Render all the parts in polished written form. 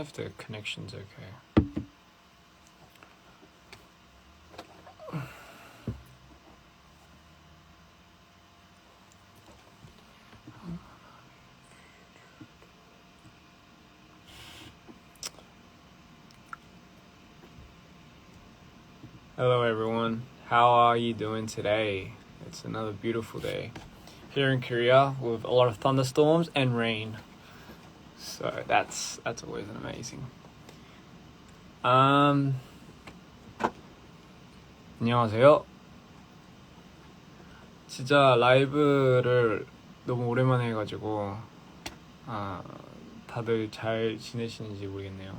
know if the connection's okay. Hello everyone, how are you doing today? It's another beautiful day here in Korea with a lot of thunderstorms and rain. So that's always an amazing. 안녕하세요. 진짜 라이브를 너무 오랜만에 해가지고 다들 잘 지내시는지 모르겠네요.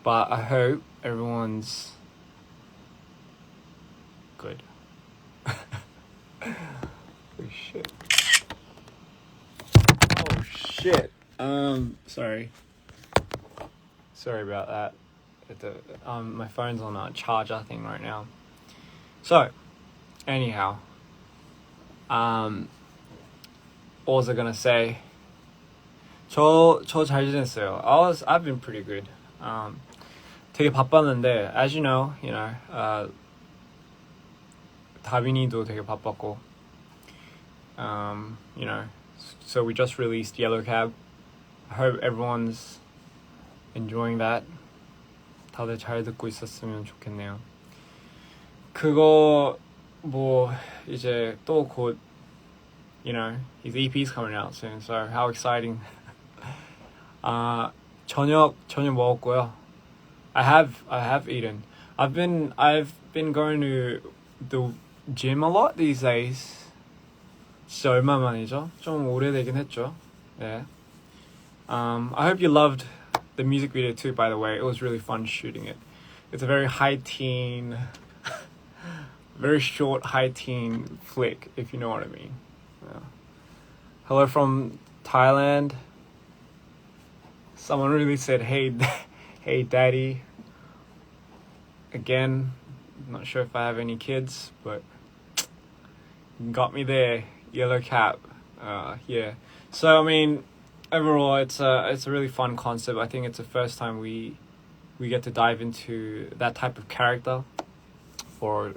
But I hope everyone's good. Oh shit. Oh shit. Sorry about that. My phone's on a charger thing right now. So, anyhow, what was I gonna say? 저 잘 지냈어요. I've been pretty good. 되게 바빴는데, as you know, 다빈이도 되게 바빴고, so we just released Yellow Cab. I hope everyone's enjoying that. 다들 잘 듣고 있었으면 좋겠네요. 그거 이제 또 곧, his EP's coming out soon, so how exciting. 저녁 먹었고요. I have eaten. I've been going to the gym a lot these days. 진짜 얼마 만이죠? 좀 오래되긴 했죠. 네. I hope you loved the music video too, by the way. It was really fun shooting it. It's a very high teen, very short high teen flick, if you know what I mean. Yeah. Hello from Thailand. Someone really said, hey daddy. Again, I'm not sure if I have any kids, but got me there. Yellow Cap. Yeah. So I mean, overall, it's a really fun concept. I think it's the first time we get to dive into that type of character for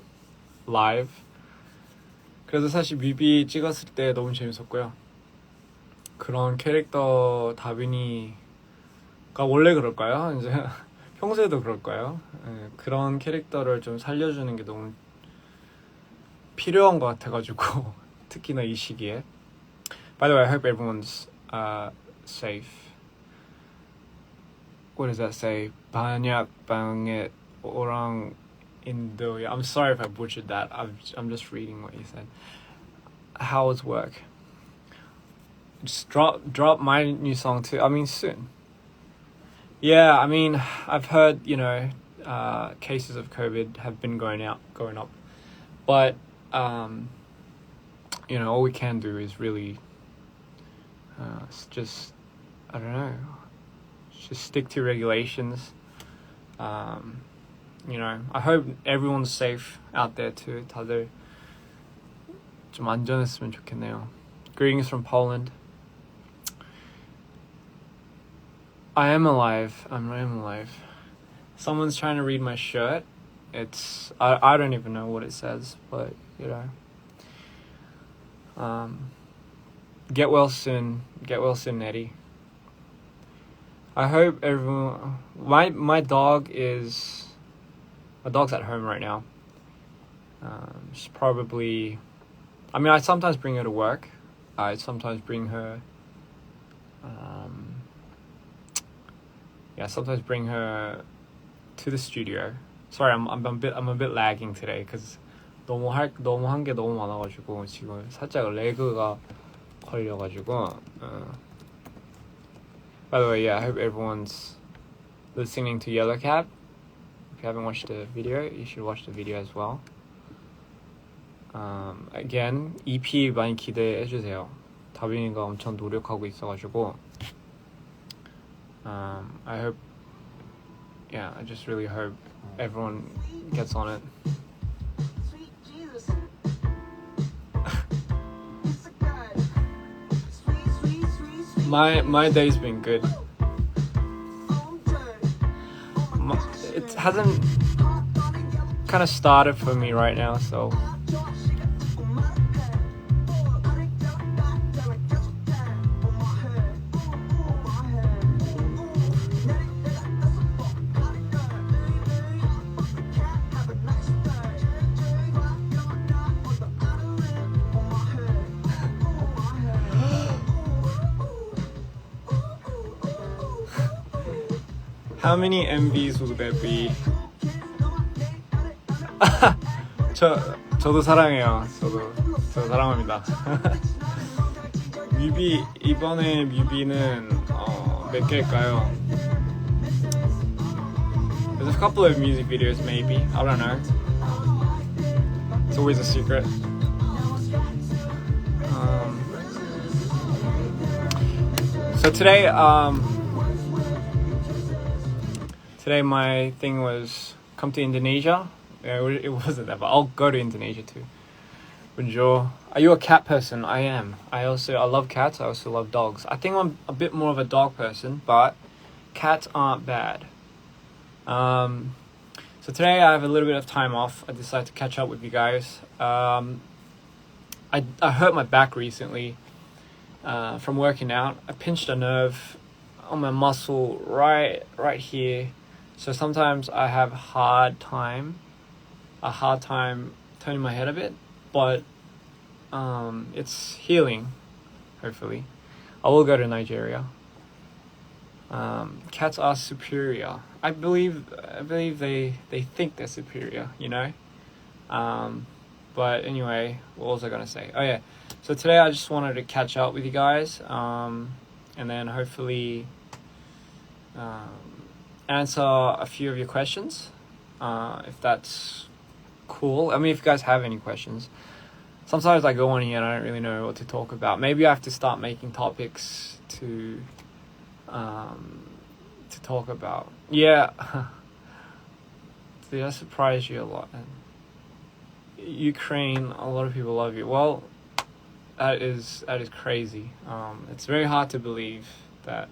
live. 그래서 사실 뮤비 찍었을 때 너무 재밌었고요. 그런 캐릭터 다빈이가 원래 그럴까요? 이제 평소에도 그럴까요? 네, 그런 캐릭터를 좀 살려주는 게 너무 필요한 것 같아가지고 특히나 이 시기에. By the way, I hope everyone's safe. What does that say? banyak banget orang Indo. I'm sorry if I butchered that. I'm just reading what you said. How was work? Just drop my new song too. I mean soon. Yeah, I mean I've heard cases of COVID have been going up, but all we can do is really just I don't know. Just stick to regulations. I hope everyone's safe out there too. 다들 좀 안전했으면 좋겠네요. Greetings from Poland. I am alive. Someone's trying to read my shirt. I don't even know what it says, but get well soon, Eddie. I hope everyone. My dog's at home right now. She's probably. I mean, I sometimes bring her to work. I sometimes bring her. Sometimes bring her to the studio. Sorry, I'm a bit lagging today because 너무 한 게 너무 많아가지고 지금 살짝 레그가 걸려가지고. By the way, yeah, I hope everyone's listening to Yellow Cab. If you haven't watched the video, you should watch the video as well. Again, EP 많이 기대해주세요. 다빈이가 엄청 노력하고 있어가지고 I hope, I just really hope everyone gets on it. Sweet Jesus. My day's been good. it hasn't kind of started for me right now, so. How many MVs will there be? 저도 사랑해요. 저 사랑합니다. 이번에 뮤비는 몇 개일까요? There's a couple of music videos maybe. I don't know. It's always a secret. So today my thing was come to Indonesia. Yeah, it wasn't that, but I'll go to Indonesia too. Bonjour. Are you a cat person? I am. I love cats. I also love dogs. I think I'm a bit more of a dog person, but cats aren't bad. So today I have a little bit of time off. I decided to catch up with you guys. I hurt my back recently from working out. I pinched a nerve on my muscle right here. So sometimes I have a hard time turning my head a bit, but it's healing, hopefully. I will go to Nigeria. Cats are superior. I believe they think they're superior, you know? But anyway, what was I gonna say? Oh yeah, so today I just wanted to catch up with you guys, and then hopefully answer a few of your questions, if that's cool. I mean, if you guys have any questions. Sometimes I go on here and I don't really know what to talk about. Maybe I have to start making topics to talk about. Yeah. Did I surprise you a lot? Ukraine, a lot of people love you. Well, that is crazy. It's very hard to believe that.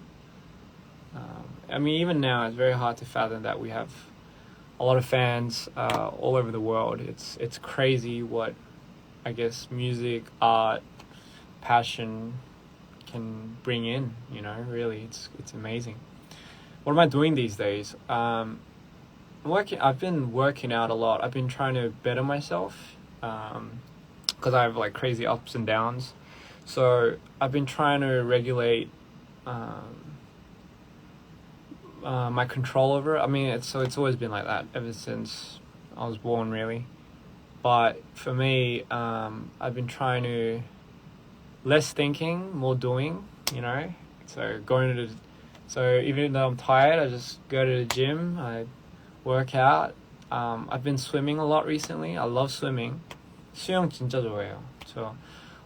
I mean, even now, it's very hard to fathom that we have a lot of fans all over the world. It's crazy what, I guess, music, art, passion can bring in. You know, really, it's amazing. What am I doing these days? I've been working out a lot. I've been trying to better myself because I have like crazy ups and downs. So I've been trying to regulate my control over it. I mean, it's always been like that ever since I was born, really. But for me, I've been trying to less thinking, more doing. You know, so even though I'm tired, I just go to the gym. I work out. I've been swimming a lot recently. I love swimming. 수영 진짜 좋아해요. 저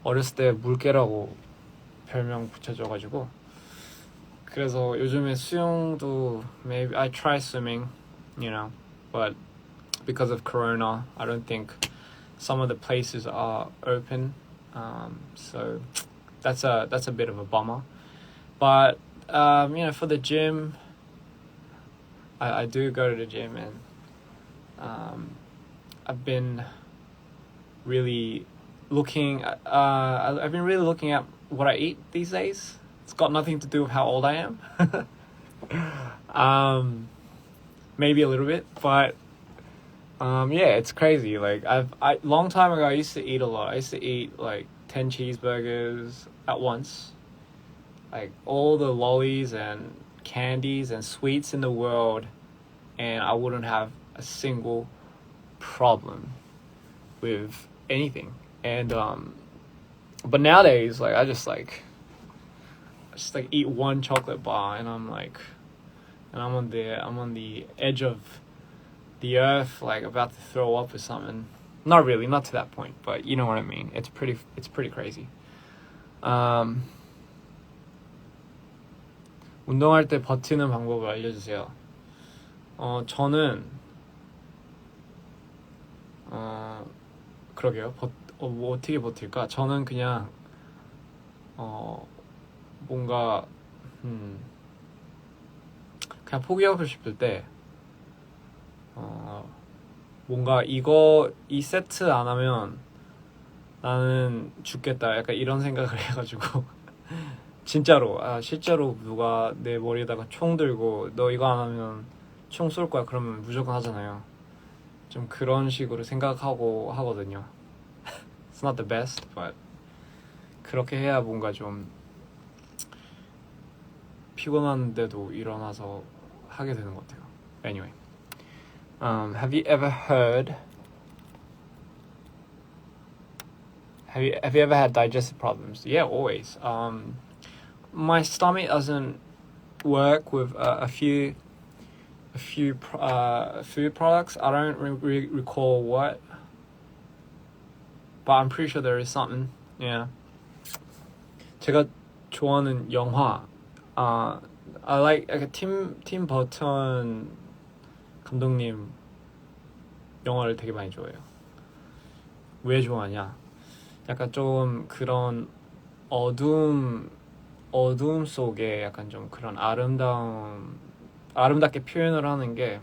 어렸을 때 물개라고 별명 붙여줘가지고 그래서 요즘에 수영도 maybe I try swimming, you know, but because of Corona, I don't think some of the places are open. So that's a bit of a bummer. But you know, for the gym, I do go to the gym, and I've been really looking at what I eat these days. It's got nothing to do with how old I am. Maybe a little bit, but yeah, it's crazy. Like long time ago, I used to eat a lot. I used to eat like 10 cheeseburgers at once, like all the lollies and candies and sweets in the world, and I wouldn't have a single problem with anything. And but nowadays, like I just eat one chocolate bar, and I'm on the edge of the earth, like about to throw up or something. Not really, not to that point, but you know what I mean. It's pretty crazy. 운동할 때 버티는 방법을 알려주세요. 저는 그러게요. 뭐 어떻게 버틸까? 저는 그냥 뭔가 그냥 포기하고 싶을 때 뭔가 이 세트 안 하면 나는 죽겠다. 약간 이런 생각을 해가지고 진짜로 실제로 누가 내 머리에다가 총 들고 너 이거 안 하면 총 쏠 거야 그러면 무조건 하잖아요. 좀 그런 식으로 생각하고 하거든요. It's not the best, but 그렇게 해야 뭔가 좀 피곤한데도 일어나서 하게 되는 것 같아요. Anyway, have you ever heard? Have you ever had digestive problems? Yeah, always. My stomach doesn't work with a few food products. I don't recall what, but I'm pretty sure there is something. Yeah. 제가 좋아하는 영화. I like 팀 버튼 감독님 영화를 되게 많이 좋아해요. 왜 좋아하냐? 약간 좀 그런 어둠 속에 약간 좀 그런 아름답게 표현을 하는 게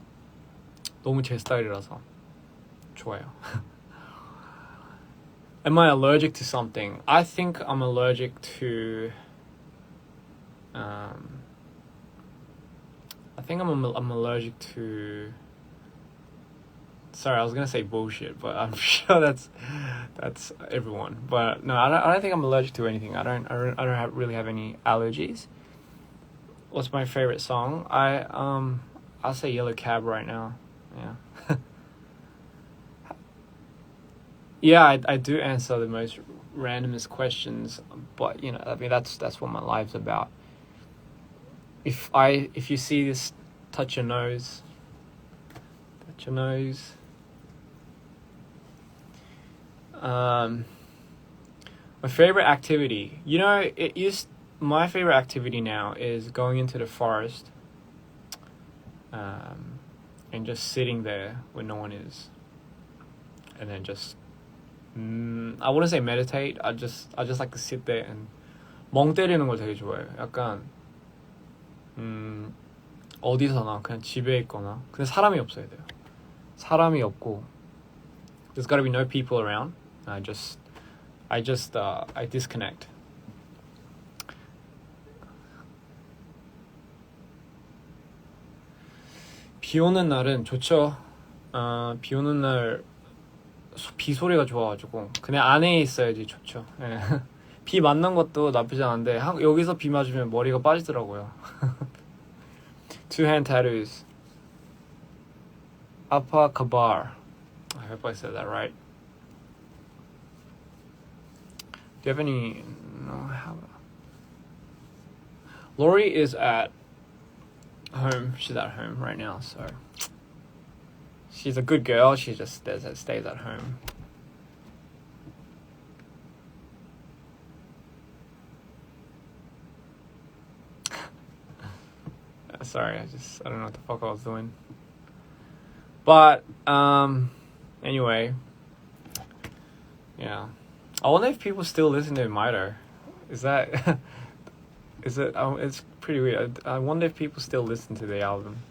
너무 제 스타일이라서 좋아요. Am I allergic to something? I think I'm allergic to I think I'm allergic to. Sorry, I was gonna say bullshit, but I'm sure that's everyone. But no, I don't think I'm allergic to anything. I don't really have any allergies. What's my favorite song? I'll say Yellow Cab right now. Yeah. Yeah, I do answer the most randomest questions, but you know, I mean that's what my life's about. If you see this, touch your nose. Touch your nose. My favorite activity. You know, my favorite activity now is going into the forest, and just sitting there when no one is, and then just I wouldn't say meditate. I just like to sit there and 멍 때리는 걸 되게 좋아해요. 약간 어디서나 그냥 집에 있거나 근데 사람이 없어야 돼요. 사람이 없고 there's gotta be no people around. I disconnect. 비 오는 날은 좋죠. 비 오는 날 비 소리가 좋아가지고 그냥 안에 있어야지 좋죠. 예. 비 맞는 것도 나쁘지 않은데 여기서 비 맞으면 머리가 빠지더라고요. Two hand tattoos. Apakabar. I hope I said that right. Do you have any? No, how? Lori is at home. She's at home right now, so she's a good girl. She just stays at home. Sorry, I don't know what the fuck I was doing. But anyway, yeah. I wonder if people still listen to Miter. Is that is it? It's pretty weird. I wonder if people still listen to the album.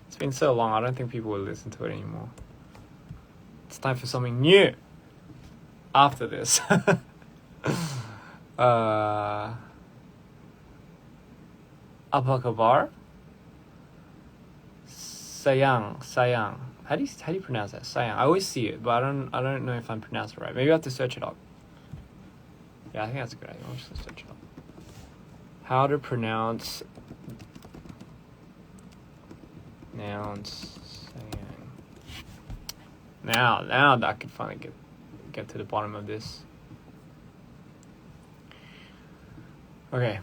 It's been so long. I don't think people will listen to it anymore. It's time for something new. After this, Apakabar. Sayang. How do you pronounce that? Sayang. I always see it, but I don't know if I'm pronouncing it right. Maybe I have to search it up. Yeah, I think that's a good idea. I'll just search it up. How to pronounce nouns. Sayang. Now I can finally get to the bottom of this. Okay.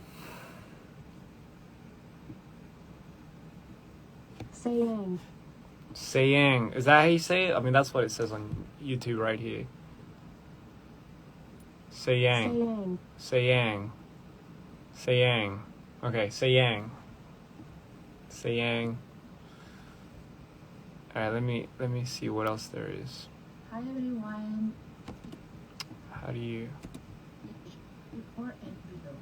Sayang. Is that how you say it? I mean, that's what it says on YouTube right here. Sayang. Okay, sayang. Alright, let me see what else there is. Hi everyone. How do you... Before and below,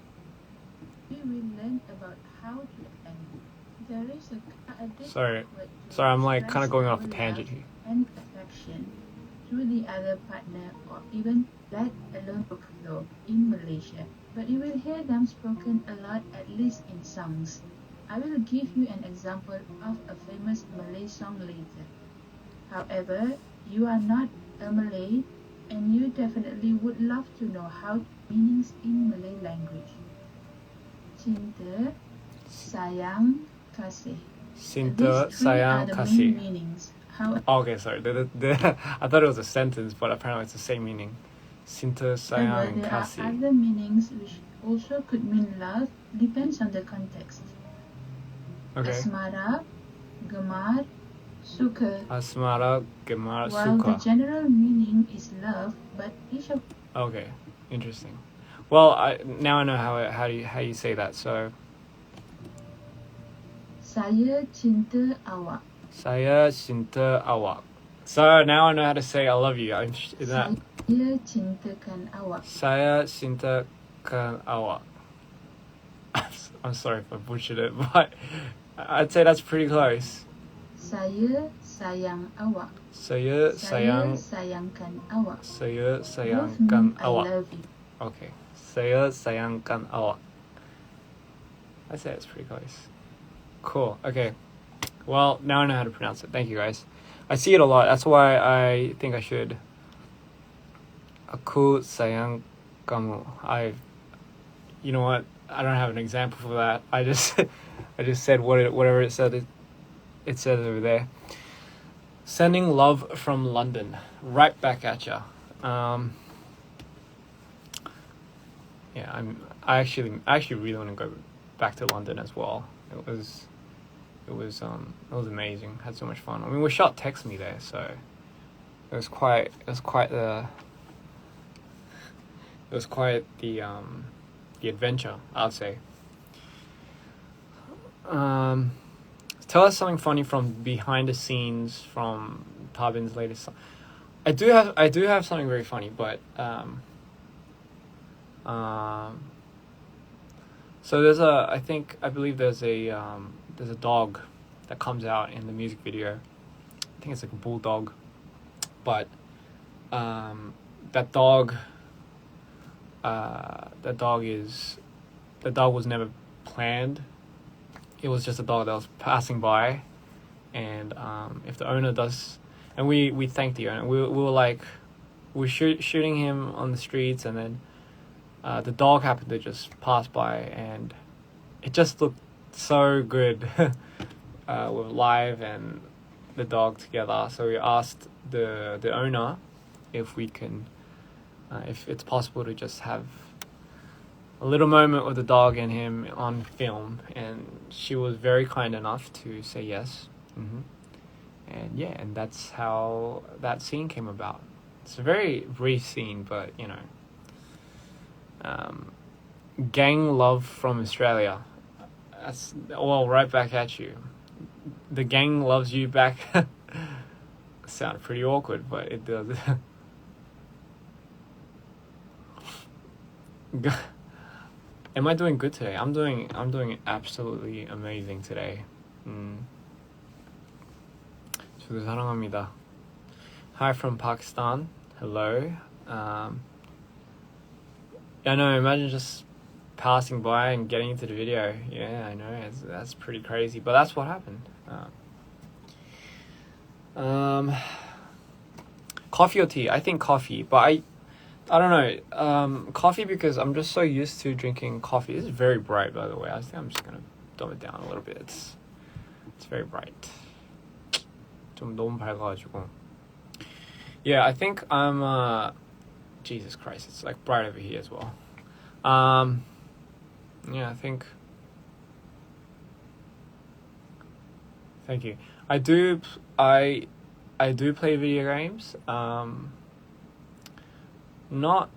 we will learn about how to end There is a deep Sorry, effort to sorry, I'm like kind of express going off our a tangent love here. and affection through the other partner or even let alone folklore in Malaysia. But you will hear them spoken a lot, at least in songs. I will give you an example of a famous Malay song later. However, you are not a Malay and you definitely would love to know how meanings in Malay language. Cinta, sayang, kasih. Cinta, These three are sayang, the kasih. main meanings. How Oh, okay, sorry. I thought it was a sentence, but apparently it's the same meaning. Cinta, sayang, and there are kasih. other meanings which also could mean love, depends on the context. Okay. Asmara, gemar, suka. Asmara, gemar, While the suka. general meaning is love, but each of Okay, interesting. Well, now I know how you say that. So, saya cinta awak. saya cinta awak. So now I know how to say I love you. Saya cintakan awak. Saya cintakan awak. I'm sorry if I butchered it, but I'd say that's pretty close. Saya sayang awak. Saya sayangkan awak. Saya Both sayangkan mean I awak. love you. Okay. Saya sayangkan awak. I'd say it's pretty close. Cool. Okay. Well, now I know how to pronounce it. Thank you, guys. I see it a lot. That's why I think I should. Aku sayang kamu. You know what? I don't have an example for that. I just said whatever it said. It says over there. Sending love from London, right back at ya. Yeah, I actually really want to go back to London as well. It was amazing. Had so much fun. I mean, we shot Text Me there, so it was quite the adventure, I'd say. Tell us something funny from behind the scenes from Tabin's latest song. I do have something very funny, but so I believe there's a dog that comes out in the music video. I think it's like a bulldog, but that dog was never planned. It was just a dog that was passing by, and if the owner does, and we thanked the owner. We were shooting him on the streets, and then the dog happened to just pass by, and it just looked so good with Live and the dog together. So we asked the owner if we can, if it's possible to just have a little moment with the dog and him on film, and she was very kind enough to say yes. And yeah, and that's how that scene came about. It's a very brief scene, but you know, gang love from Australia. That's right back at you. The gang loves you back. Sounded pretty awkward, but it does. Am I doing good today? I'm doing absolutely amazing today. 저도 사랑합니다. Hi from Pakistan. Hello. I know. Imagine just passing by and getting into the video. Yeah, I know. That's pretty crazy, but that's what happened. Coffee or tea? I think coffee, but I don't know. Coffee because I'm just so used to drinking coffee. This is very bright, by the way. I think I'm just gonna dumb it down a little bit. It's very bright. 좀 너무 밝아가지고. Yeah, I think I'm. Jesus Christ, it's like bright over here as well. Yeah, I think. Thank you. I do play video games. Not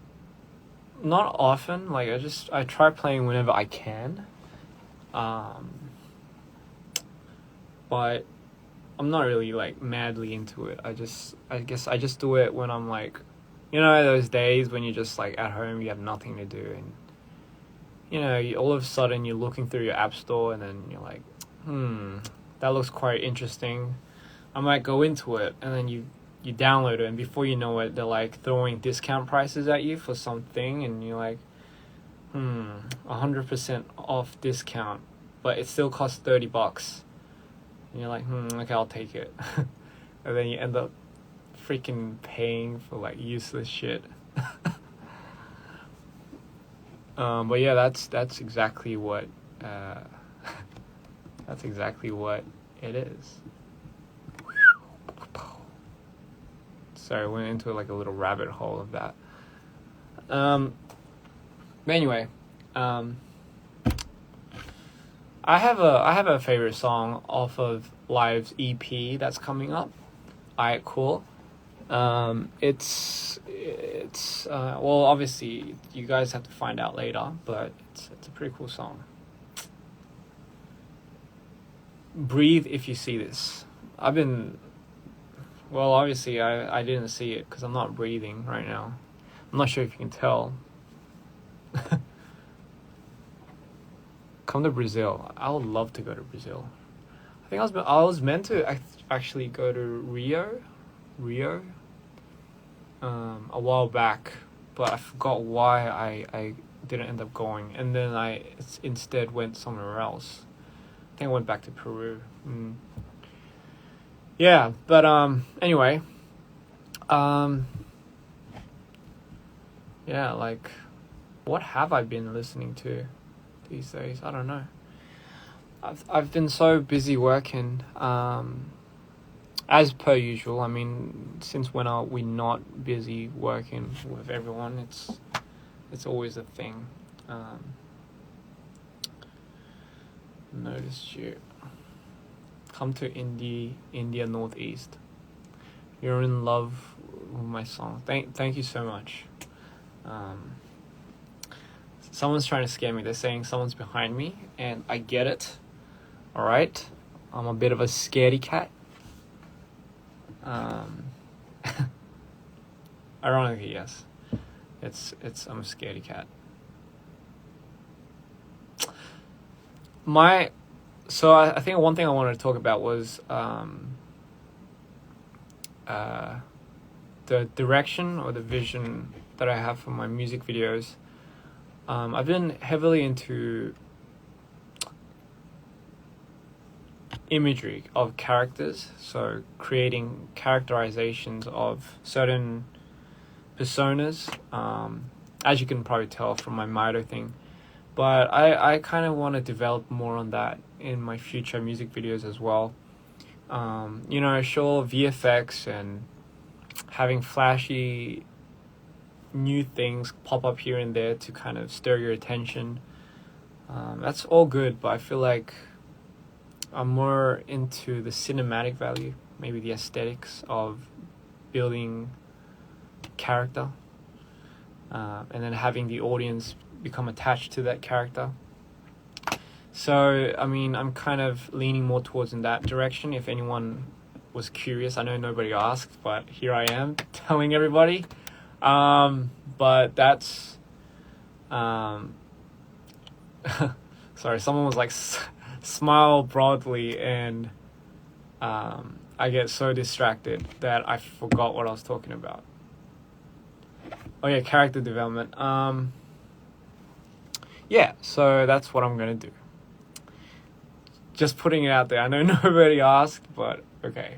often. Like I try playing whenever I can. But I'm not really like madly into it. I guess I just do it when I'm like, you know, those days when you're just like at home, you have nothing to do, and you know, all of a sudden you're looking through your app store, and then you're like, that looks quite interesting. I might go into it, and then you download it, and before you know it, they're like throwing discount prices at you for something, and you're like, 100% off discount, but it still costs $30. And you're like, okay, I'll take it. And then you end up freaking paying for like useless shit. But yeah, that's exactly what that's exactly what it is. Sorry, I went into like a little rabbit hole of that. But anyway, I have a favorite song off of Live's EP that's coming up. Alright, cool. It's well, obviously you guys have to find out later, but it's a pretty cool song. Breathe if you see this. Well, obviously I didn't see it because I'm not breathing right now. I'm not sure if you can tell. Come to Brazil. I would love to go to Brazil. I think I was meant to actually go to Rio, a while back, but I forgot why I didn't end up going, and then I instead went somewhere else. I think I went back to Peru. Yeah, but anyway, yeah, like, what have I been listening to these days? I don't know. I've been so busy working, as per usual. I mean, since when are we not busy working with everyone? It's always a thing. Noticed you. Come to India Northeast. You're in love with my song. Thank you so much. Someone's trying to scare me. They're saying someone's behind me, and I get it. All right, I'm a bit of a scaredy cat. Ironically, yes, I'm a scaredy cat. So I think one thing I wanted to talk about was the direction or the vision that I have for my music videos. I've been heavily into imagery of characters, so creating characterizations of certain personas, as you can probably tell from my Mito thing. But I kind of want to develop more on that in my future music videos as well. Sure, VFX and having flashy new things pop up here and there to kind of stir your attention. That's all good, but I feel like I'm more into the cinematic value, maybe the aesthetics of building character, and then having the audience become attached to that character. So, I mean, I'm kind of leaning more towards in that direction. If anyone was curious, I know nobody asked, but here I am telling everybody. But that's, sorry, someone was like, smile broadly, and I get so distracted that I forgot what I was talking about. Oh yeah, character development. Yeah, so that's what I'm gonna do. Just putting it out there. I know nobody asked, but okay.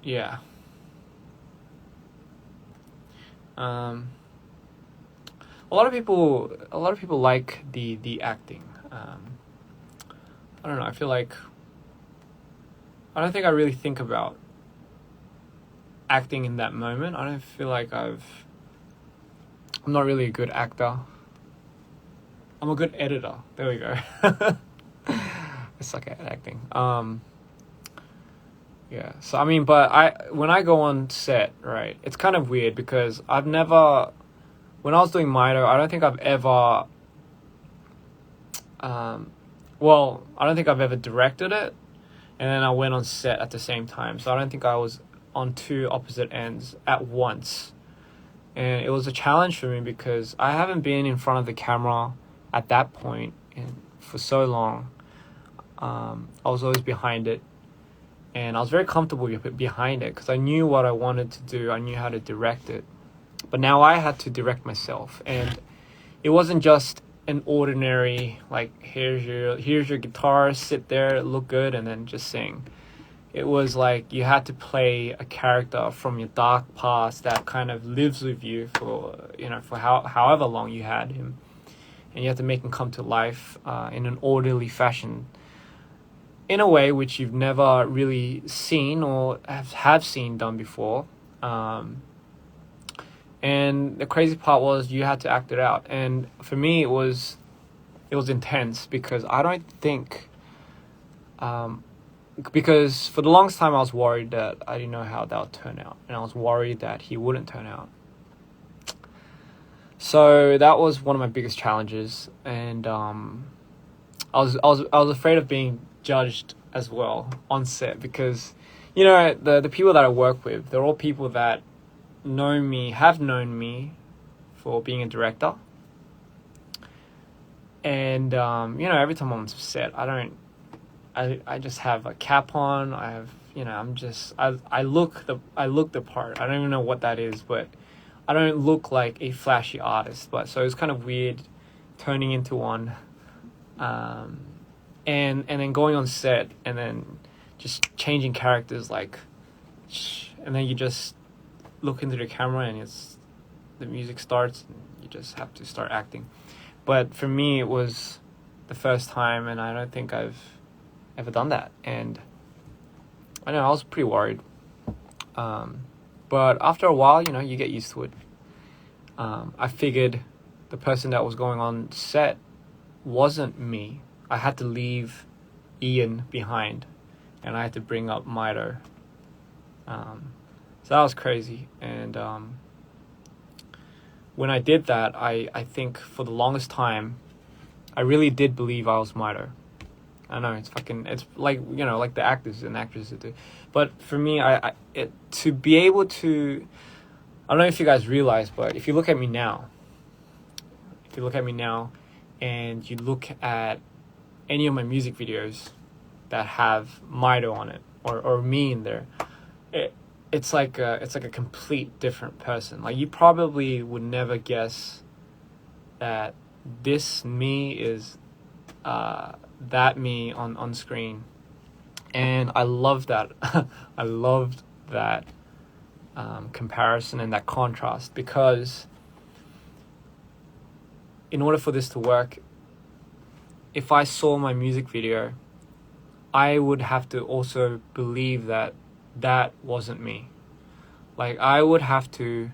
Yeah. A lot of people like the acting. I don't know. I feel like I don't think I really think about acting in that moment. I don't feel like I'm not really a good actor. I'm a good editor. There we go. I suck at acting. Yeah. So I mean, but when I go on set, right, it's kind of weird because when I was doing Mito, I don't think I've ever I don't think I've ever directed it, and then I went on set at the same time. So I don't think I was on two opposite ends at once. And it was a challenge for me because I haven't been in front of the camera at that point for so long. I was always behind it, and I was very comfortable behind it because I knew what I wanted to do. I knew how to direct it. But now I had to direct myself, and it wasn't just an ordinary, like, here's your guitar, sit there, look good, and then just sing. It was like you had to play a character from your dark past that kind of lives with you for however long you had him, and you have to make him come to life in an orderly fashion, in a way which you've never really seen or have seen done before. And the crazy part was you had to act it out, and for me it was intense because I don't think because for the longest time I was worried that I didn't know how that would turn out, and I was worried that he wouldn't turn out. So that was one of my biggest challenges, and I was afraid of being judged as well on set because the people that I work with, they're all people that have known me for being a director, and every time I'm on set, I just have a cap on. I have I look the part. I don't even know what that is, but I don't look like a flashy artist. But so it's kind of weird turning into one, and then going on set and then just changing characters, and then you just look into the camera and the music starts and you just have to start acting. But for me, it was the first time, and I don't think I've ever done that, and I know I was pretty worried. But after a while, you get used to it. I figured the person that was going on set wasn't me. I had to leave Ian behind, and I had to bring up Mito. So that was crazy, and when I did that, I think for the longest time, I really did believe I was Mito. I know it's like like the actors and actresses do, but for me, to be able to, I don't know if you guys realize, but if you look at me now, and you look at any of my music videos that have Mito on it or me in there, it's like a complete different person. Like, you probably would never guess that this me is that me on screen, and I love that. I loved that comparison and that contrast, because in order for this to work, if I saw my music video, I would have to also believe that wasn't me. Like, I would have to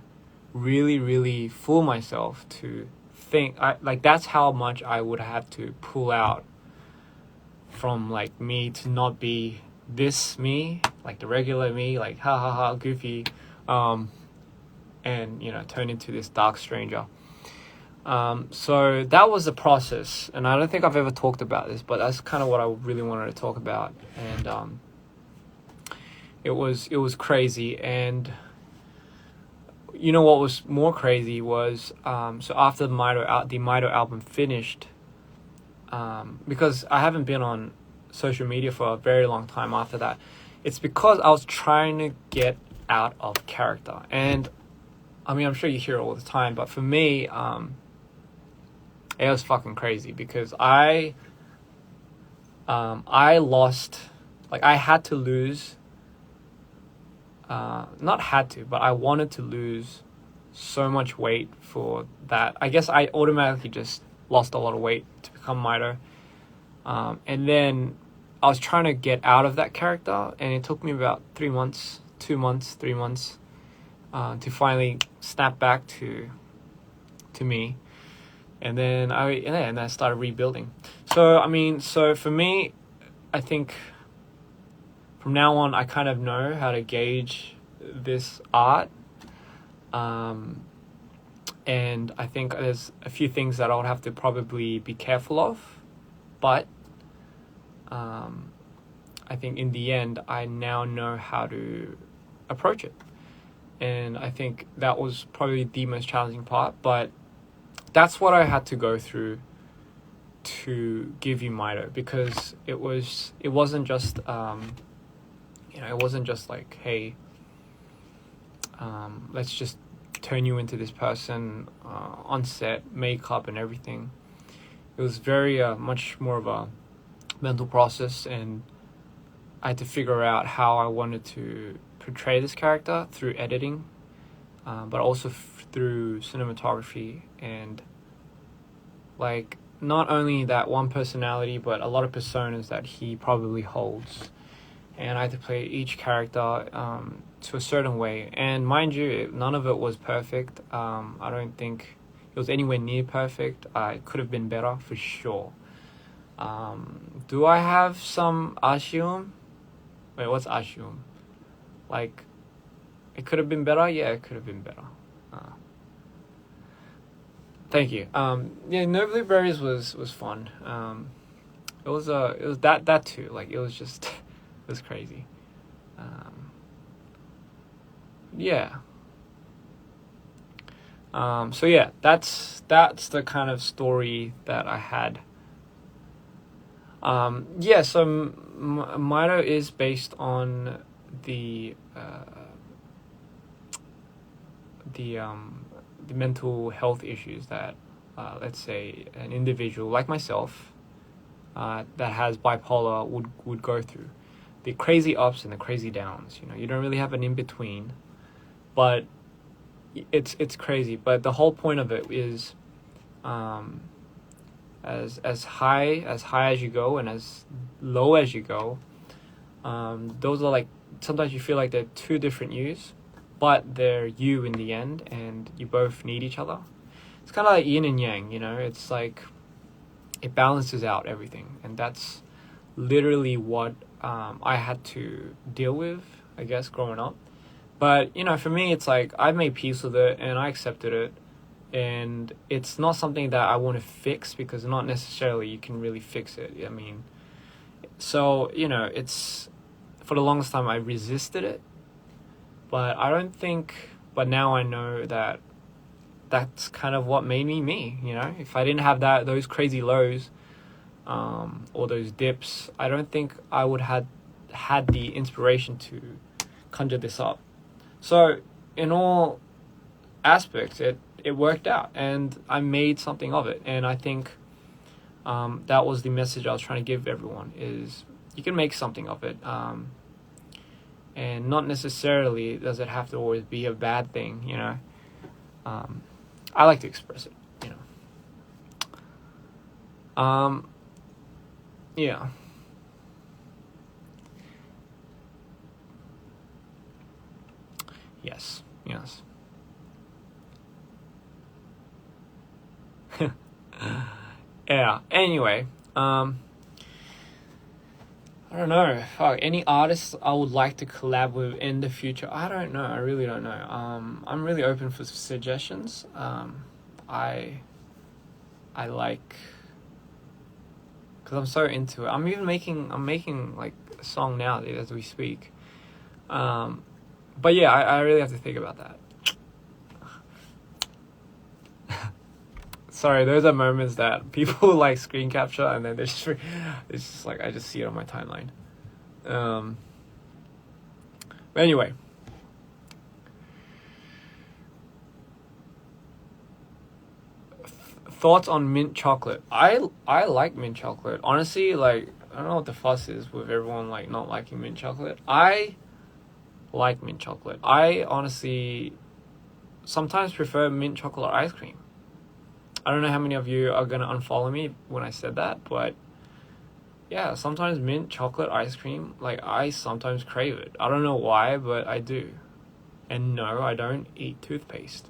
really, really fool myself to think that's how much I would have to pull out from me to not be this me, like the regular me, like ha ha ha goofy, and turn into this dark stranger. So that was the process, and I don't think I've ever talked about this, but that's kind of what I really wanted to talk about. And it was crazy. And what was more crazy was so after the Mito album finished, because I haven't been on social media for a very long time after that, it's because I was trying to get out of character. And I mean, I'm sure you hear it all the time, but for me, it was fucking crazy because I lost, I had to lose, not had to, but I wanted to lose so much weight for that. I guess I automatically just lost a lot of weight to become Mito. And then I was trying to get out of that character, and it took me about 3 months, to finally snap back to me. And then I started rebuilding. So for me, I think from now on, I kind of know how to gauge this art. And I think there's a few things that I would have to probably be careful of. But I think in the end, I now know how to approach it. and I think that was probably the most challenging part. But that's what I had to go through to give you Mito, because it wasn't just it wasn't just like, hey, let's just turn you into this person on set, makeup and everything. It was very much more of a mental process, and I had to figure out how I wanted to portray this character through editing, but also through cinematography, and like not only that one personality, but a lot of personas that he probably holds. And I had to play each character to a certain way. And mind you, none of it was perfect. I don't think it was anywhere near perfect. It could have been better for sure. Do I have some ashium? Wait, what's ashium? Like, it could have been better? Yeah, it could have been better. Thank you. Yeah, No Blueberries was fun. It was that too. Like, it was just it was crazy. Yeah. So yeah, that's the kind of story that I had. Yeah. So Mito is based on the mental health issues that, let's say, an individual like myself, that has bipolar would go through. The crazy ups and the crazy downs. You don't really have an in between, but it's crazy. But the whole point of it is, as high as you go and as low as you go. Those are like, sometimes you feel like they're two different yous, but they're you in the end, and you both need each other. It's kind of like yin and yang, it's like it balances out everything, and that's literally what I had to deal with, I guess, growing up. But for me, it's like I've made peace with it and I accepted it, and it's not something that I want to fix, because not necessarily you can really fix it. I mean, so it's, for the longest time I resisted it, but I don't think, but now I know that that's kind of what made me. If I didn't have those crazy lows, or those dips, I don't think I would had the inspiration to conjure this up. So in all aspects, it worked out, and I made something of it. And I think that was the message I was trying to give everyone, is you can make something of it, and not necessarily does it have to always be a bad thing. I like to express it. Yeah. Yes. Yeah. Anyway, I don't know. Fuck, any artists I would like to collab with in the future? I don't know. I really don't know. I'm really open for suggestions. I like, because I'm so into it. I'm making like a song now as we speak. But yeah, I really have to think about that. Sorry, those are moments that people like screen capture, and then it's just like I just see it on my timeline. But anyway. Thoughts on mint chocolate? I like mint chocolate. Honestly, like, I don't know what the fuss is with everyone like not liking mint chocolate. I like mint chocolate. I honestly sometimes prefer mint chocolate ice cream. I don't know how many of you are gonna unfollow me when I said that, but yeah, sometimes mint chocolate ice cream, like, I sometimes crave it. I don't know why, but I do. And no, I don't eat toothpaste.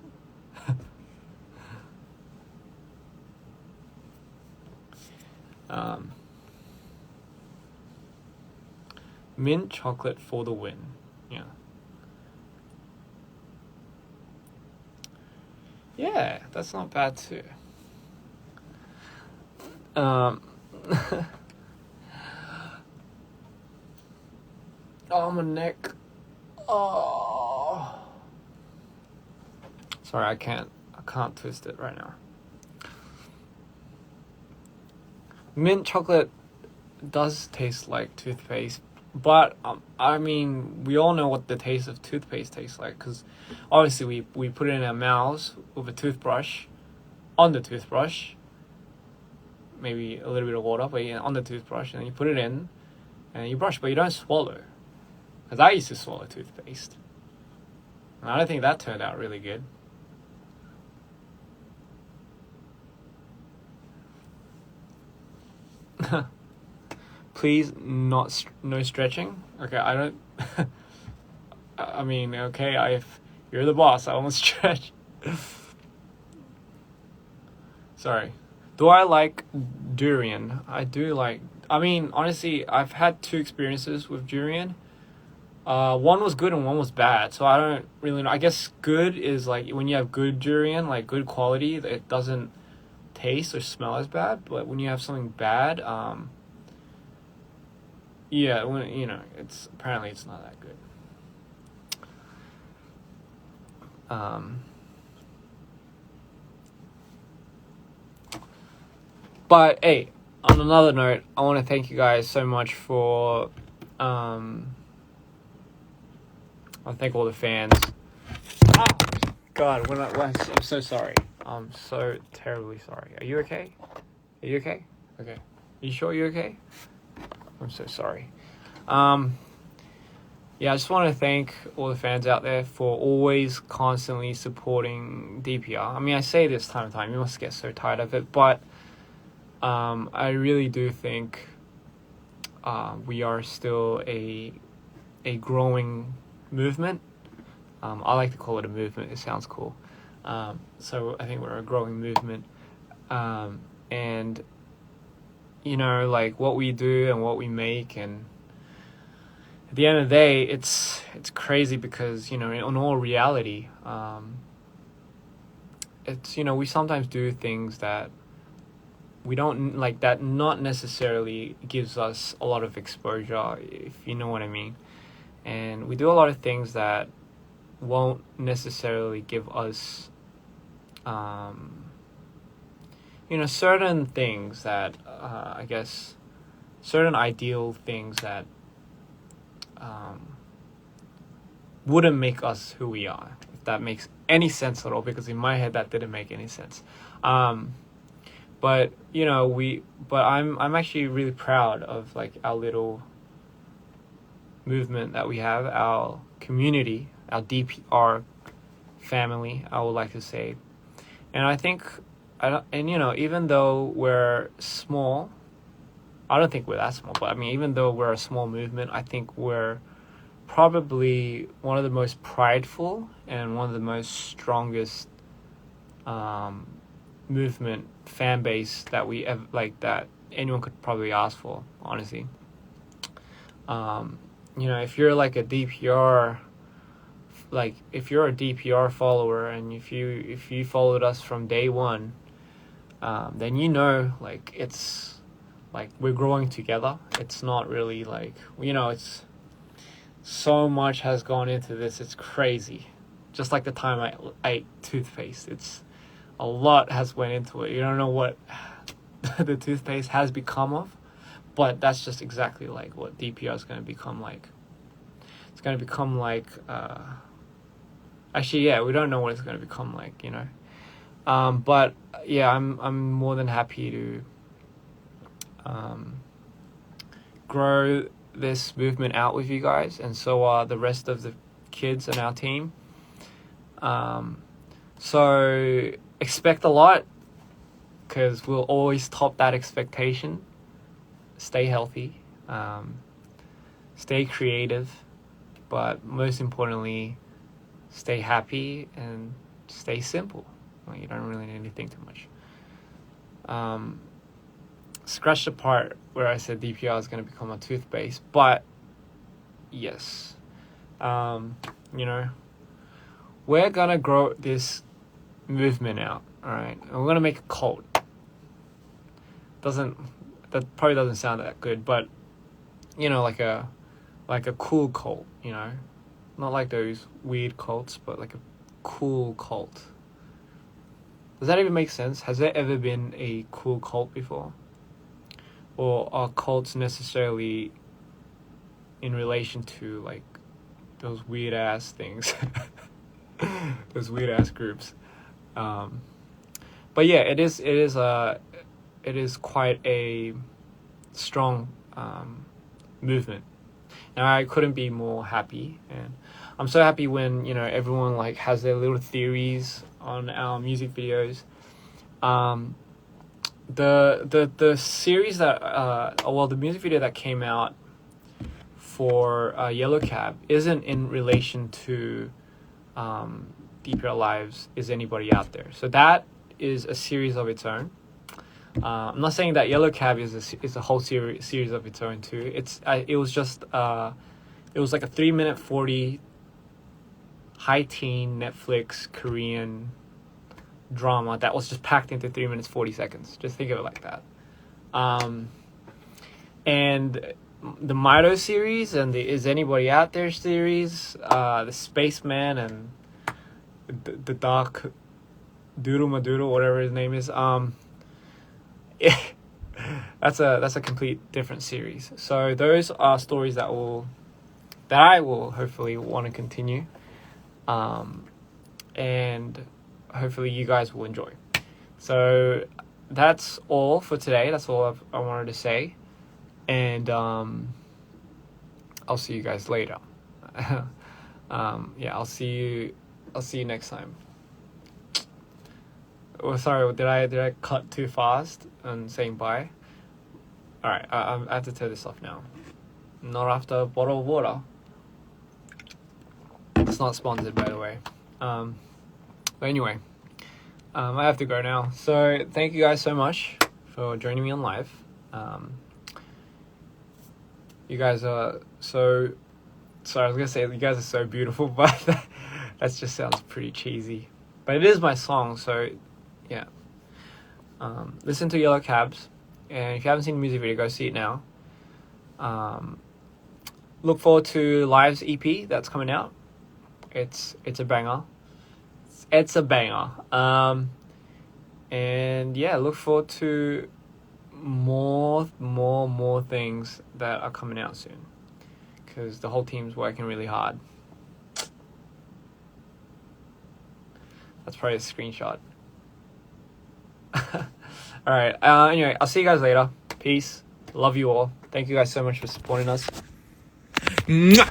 Mint chocolate for the win. Yeah, that's not bad too. Oh, my neck. Oh. Sorry, I can't twist it right now. Mint chocolate does taste like toothpaste, but I mean, we all know what the taste of toothpaste tastes like, because obviously we put it in our mouths with a toothbrush, on the toothbrush, maybe a little bit of water, but on the toothbrush, and then you put it in, and you brush, but you don't swallow. Because I used to swallow toothpaste, and I don't think that turned out really good. Please, no stretching. Okay, I don't. I mean, okay, if you're the boss, I won't stretch. Sorry. Do I like durian? I do like. I mean, honestly, I've had 2 experiences with durian. One was good and one was bad, so I don't really know. I guess good is like when you have good durian, like good quality, it doesn't taste or smell as bad. But when you have something bad, yeah, when it's apparently it's not that good. But hey, on another note, I want to thank you guys so much for I thank all the fans. Oh, God, I'm so sorry. I'm so terribly sorry. Are you okay? Are you okay? Okay. Are you sure you're okay? I'm so sorry. Yeah, I just want to thank all the fans out there for always constantly supporting DPR. I mean, I say this time and time, you must get so tired of it, but I really do think we are still a growing movement. I like to call it a movement. It sounds cool. So I think we're a growing movement. And, like what we do and what we make, and at the end of the day, it's crazy because, in all reality, it's, we sometimes do things that we don't like, that not necessarily gives us a lot of exposure, if you know what I mean. And we do a lot of things that won't necessarily give us, certain things that, I guess, certain ideal things that wouldn't make us who we are, if that makes any sense at all, because in my head that didn't make any sense. But I'm actually really proud of like our little movement that we have, our community, our DPR family, I would like to say. And I think, even though we're small, I don't think we're that small, but I mean, even though we're a small movement, I think we're probably one of the most prideful and one of the most strongest movement fan base that we ever, like, that anyone could probably ask for, honestly. If you're like a DPR, like if you're a DPR follower, and if you followed us from day one, then like it's like we're growing together. It's not really like, it's so much has gone into this. It's crazy. Just like the time I ate toothpaste, it's a lot has went into it. You don't know what the toothpaste has become of, but that's just exactly like what DPR is going to become like. It's going to become like, actually, yeah, we don't know what it's going to become like, but yeah, I'm more than happy to grow this movement out with you guys, and so are the rest of the kids on our team. So expect a lot, because we'll always top that expectation. Stay healthy, stay creative, but most importantly, stay happy and stay simple. Like, you don't really need to think too much. Scratch the part where I said DPR is going to become a toothpaste, but yes, we're going to grow this movement out, all right? And we're going to make a cult. That probably doesn't sound that good, but, like a cool cult, not like those weird cults, but like a cool cult, Does that even make sense? Has there ever been a cool cult before? Or are cults necessarily in relation to like those weird ass things? Those weird ass groups. But yeah, it is quite a strong movement. And I couldn't be more happy, and I'm so happy when everyone like has their little theories on our music videos. The series that the music video that came out for Yellow Cab isn't in relation to dprian Lives Is Anybody Out There, so that is a series of its own. I'm not saying that Yellow Cab is a whole series of its own too. It was like a 3-minute 40 high teen Netflix Korean drama that was just packed into 3 minutes 40 seconds. Just think of it like that. And the Mito series and the Is Anybody Out There series, the Spaceman and the Doc Doodle Madoodle, whatever his name is. That's a complete different series. So those are stories that I will hopefully want to continue, and hopefully you guys will enjoy. So that's all for today. That's all I wanted to say, and I'll see you guys later. Yeah, I'll see you next time. Oh, sorry, did I cut too fast and saying bye? Alright, I have to turn this off now. Not after a bottle of water. It's not sponsored, by the way. But anyway, I have to go now. So thank you guys so much for joining me on live. You guys are so... Sorry, I was going to say you guys are so beautiful, but that just sounds pretty cheesy. But it is my song, so... Yeah. Listen to Yellow Cabs, and if you haven't seen the music video, go see it now. Look forward to Live's EP that's coming out. It's a banger. It's a banger. And yeah, look forward to more things that are coming out soon, because the whole team's working really hard. That's probably a screenshot. Alright, anyway, I'll see you guys later. Peace. Love you all. Thank you guys so much for supporting us. Mwah!